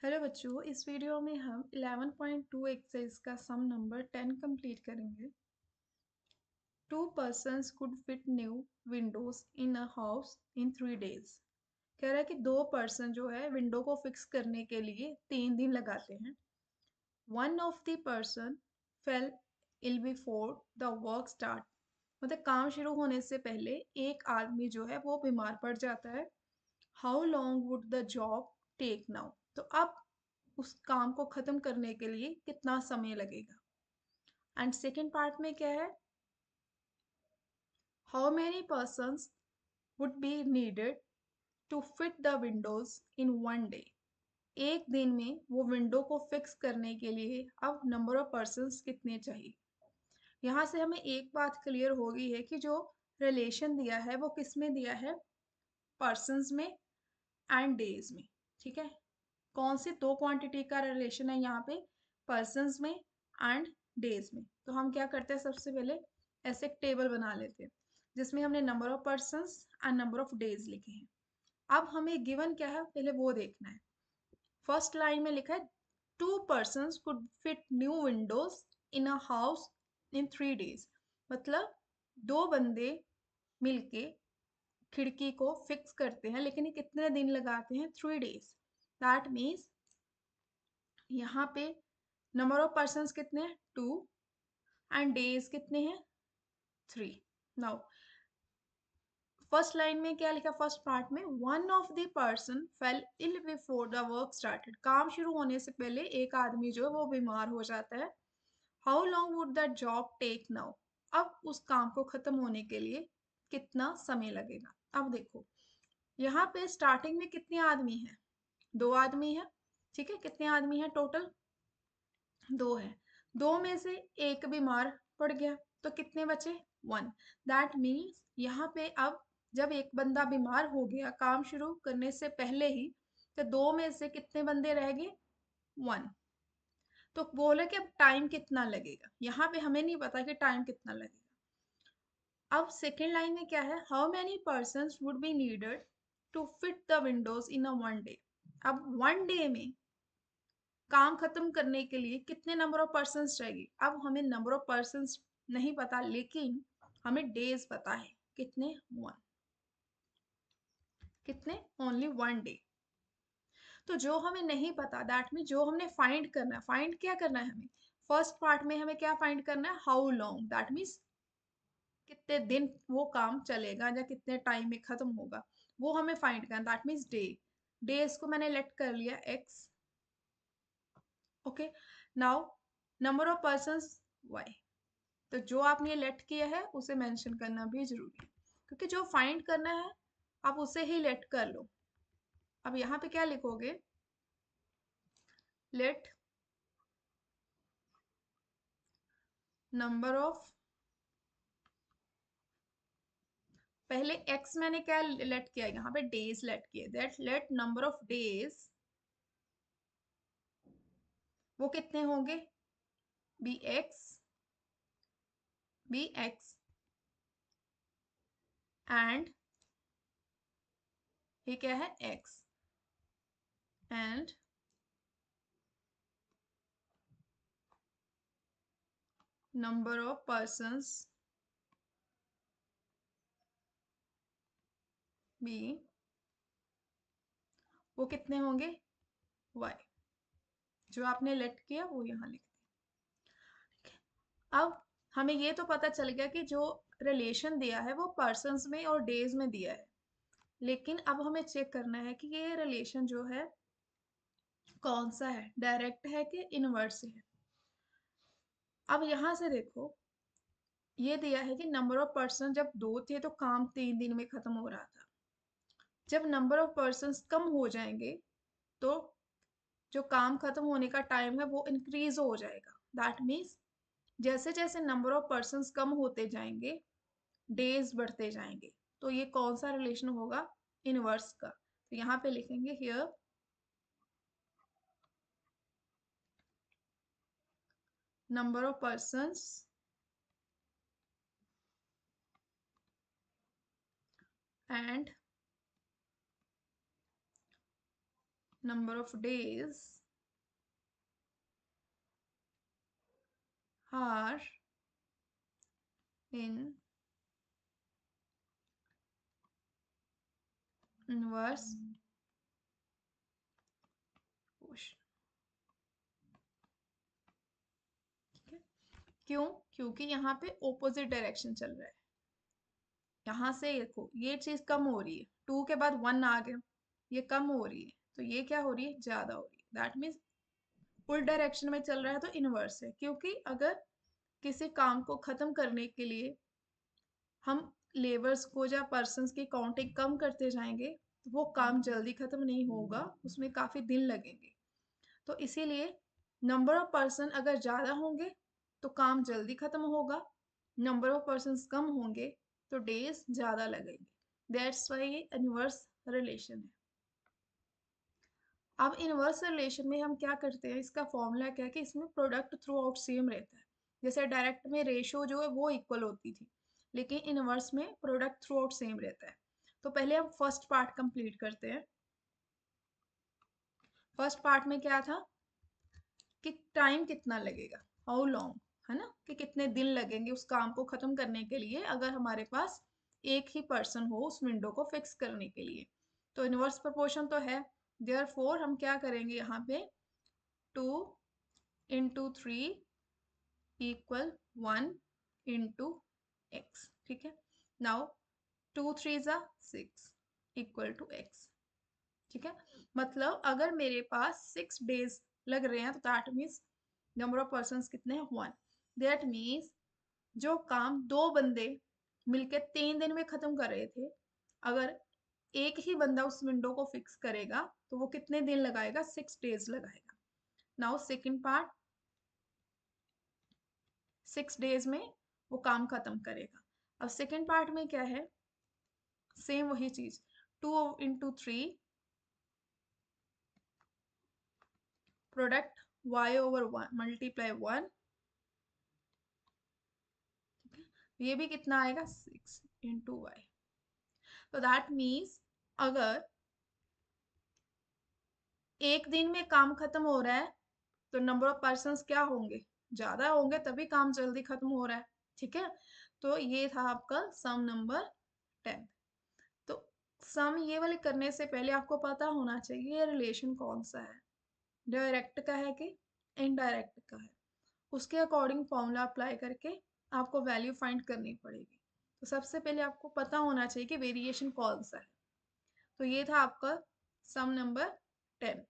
Hello बच्चों, इस video में हम 11.2 एक्सरसाइज का सम नंबर 10 कंप्लीट करेंगे। To persons could fit new Windows in a house in 3 days। कह रहा है कि दो पर्सन जो है विंडो को फिक्स करने के लिए 3 दिन लगाते हैं। One of the person fell ill before the work start. मतलब काम शुरू होने से पहले एक आदमी जो है वो बीमार पड़ जाता है। How long would the job take now. तो अब उस काम को खत्म करने के लिए कितना समय लगेगा। एंड सेकेंड पार्ट में क्या है, how many persons would be needed to fit the windows in 1 day। एक दिन में वो विंडो को फिक्स करने के लिए अब नंबर ऑफ पर्सन्स कितने चाहिए। यहाँ से हमें एक बात क्लियर हो गई है कि जो रिलेशन दिया है वो किस में दिया है, पर्सन्स में एंड डेज में। ठीक है, कौन सी दो क्वांटिटी का रिलेशन है यहाँ पे, पर्सन्स में एंड डेज में। तो हम क्या करते हैं, सबसे पहले ऐसे एक टेबल बना लेते हैं जिसमें हमने number of persons and number of days लिखे हैं। अब हमें गिवन क्या है पहले वो देखना है। फर्स्ट लाइन में लिखा है to persons could fit new Windows in a house in 3 days। मतलब दो बंदे मिलके खिड़की को फिक्स करते हैं, लेकिन ये कितने दिन लगाते हैं, 3 days। दैट मीन्स यहाँ पे नंबर ऑफ पर्सन्स कितने हैं, 2, एंड डेज कितने हैं, 3। नाउ फर्स्ट लाइन में क्या लिखा, फर्स्ट पार्ट में one of the person fell ill before the work started. काम शुरू होने से पहले एक आदमी जो है वो बीमार हो जाता है। How long would that job take now. अब उस काम को खत्म होने के लिए कितना समय लगेगा। अब देखो यहाँ पे स्टार्टिंग में कितने आदमी हैं, 2 आदमी हैं। ठीक है, कितने आदमी हैं टोटल, 2 है। दो में से एक बीमार पड़ गया तो कितने बचे, 1। दैट मीन्स यहाँ पे अब जब एक बंदा बीमार हो गया काम शुरू करने से पहले ही, तो दो में से कितने बंदे रह गए, 1। तो बोले कि अब टाइम कितना लगेगा, यहाँ पे हमें नहीं पता कि टाइम कितना लगेगा। अब सेकेंड लाइन में क्या है, how many person would be needed to fit the windows in a 1 day। अब 1 day में काम खत्म करने के लिए कितने नंबर ऑफ पर्सन्स चाहिए। अब हमें नंबर ऑफ पर्सन्स नहीं पता, लेकिन हमें डेज पता है, कितने, 1। कितने, ओनली 1 day। तो जो हमें नहीं पता, दैट मीन जो हमने फाइंड करना है, फाइंड क्या करना है हमें, फर्स्ट पार्ट में हमें क्या फाइंड करना है, हाउ लॉन्ग, दैट मीन्स कितने दिन वो काम चलेगा या कितने टाइम में खत्म होगा, वो हमें फाइंड करना, दैट मीन्स डे। डेज को मैंने लेट कर लिया x। Okay, now number of persons y। तो जो आपने लेट किया है उसे मेंशन करना भी जरूरी है, क्योंकि जो फाइंड करना है आप उसे ही लेट कर लो। अब यहाँ पे क्या लिखोगे, लेट नंबर ऑफ, पहले x मैंने क्या लेट किया, यहाँ पे डेज लेट किए, that let number of days वो कितने होंगे, bx एंड ये क्या है, x and number of persons b, वो कितने होंगे, y। जो आपने लेट किया वो यहाँ लिख दिया। अब हमें ये तो पता चल गया कि जो रिलेशन दिया है वो पर्सन्स में और डेज में दिया है, लेकिन अब हमें चेक करना है कि ये रिलेशन जो है कौन सा है, डायरेक्ट है कि इनवर्स है। अब यहाँ से देखो, ये दिया है कि नंबर ऑफ पर्सन जब 2 थे तो काम 3 दिन में खत्म हो रहा था। जब नंबर ऑफ पर्सन्स कम हो जाएंगे तो जो काम खत्म होने का टाइम है वो इंक्रीज हो जाएगा। दैट मीन्स जैसे जैसे नंबर ऑफ पर्सन्स कम होते जाएंगे डेज बढ़ते जाएंगे। तो ये कौन सा रिलेशन होगा, इनवर्स का। तो यहाँ पे लिखेंगे here number of persons and number of days are in inverse proportion। ठीक है, क्यों? क्योंकि यहाँ पे ऑपोजिट डायरेक्शन चल रहा है। यहाँ से देखो ये चीज कम हो रही है, 2 के बाद 1 आ गया, ये कम हो रही है, तो ये क्या हो रही है? ज्यादा हो रही है। दैट मीन्स उल्ट डायरेक्शन में चल रहा है, तो इनवर्स है। क्योंकि अगर किसी काम को खत्म करने के लिए हम लेबर्स को या पर्सन्स की काउंटिंग कम करते जाएंगे तो वो काम जल्दी खत्म नहीं होगा, उसमें काफी दिन लगेंगे। तो इसीलिए नंबर ऑफ पर्सन अगर ज़्यादा होंगे तो काम जल्दी खत्म होगा, नंबर ऑफ पर्सन कम होंगे तो डेज ज़्यादा लगेंगे। दैट्स वाई ये इनवर्स रिलेशन है। अब इनवर्स रिलेशन में हम क्या करते हैं, इसका फॉर्मूला क्या है कि इसमें प्रोडक्ट थ्रू आउट सेम रहता है। जैसे डायरेक्ट में रेशो जो है वो इक्वल होती थी, लेकिन इनवर्स में प्रोडक्ट थ्रू आउट सेम रहता है। तो पहले हम फर्स्ट पार्ट कंप्लीट करते हैं। फर्स्ट पार्ट में क्या था कि टाइम कितना लगेगा, हाउ लॉन्ग, है ना, कि कितने दिन लगेंगे उस काम को खत्म करने के लिए अगर हमारे पास एक ही पर्सन हो उस विंडो को फिक्स करने के लिए। तो इनवर्स प्रोपोर्शन तो है, देयरफॉर हम क्या करेंगे यहाँ पे 2 इंटू 3 इक्वल 1 इंटू एक्स। ठीक है, नाउ 2 3 ज़ा 6 इक्वल टू एक्स। ठीक है, मतलब अगर मेरे पास 6 डेज लग रहे हैं तो that means number of person कितने हैं? 1। दैट मीन्स जो काम 2 बंदे मिलके 3 दिन में खत्म कर रहे थे, अगर एक ही बंदा उस विंडो को फिक्स करेगा तो वो कितने दिन लगाएगा? 6 डेज लगाएगा। नाउ सेकंड पार्ट, 6 डेज में वो काम खत्म करेगा। अब सेकंड पार्ट में क्या है? सेम वही चीज, 2 into 3 product y over 1 multiply 1। ये भी कितना आएगा? 6 इंटू वाई। तो दैट मीन्स अगर एक दिन में काम खत्म हो रहा है तो नंबर ऑफ पर्सन्स क्या होंगे? ज्यादा होंगे, तभी काम जल्दी खत्म हो रहा है। ठीक है, तो ये था आपका सम नंबर 10। तो सम ये वाले करने से पहले आपको पता होना चाहिए ये रिलेशन कौन सा है, डायरेक्ट का है कि इनडायरेक्ट का है। उसके अकॉर्डिंग फॉर्मूला अप्लाई करके आपको वैल्यू फाइंड करनी पड़ेगी। तो सबसे पहले आपको पता होना चाहिए कि वेरिएशन कौन सा है। तो ये था आपका सम नंबर 10।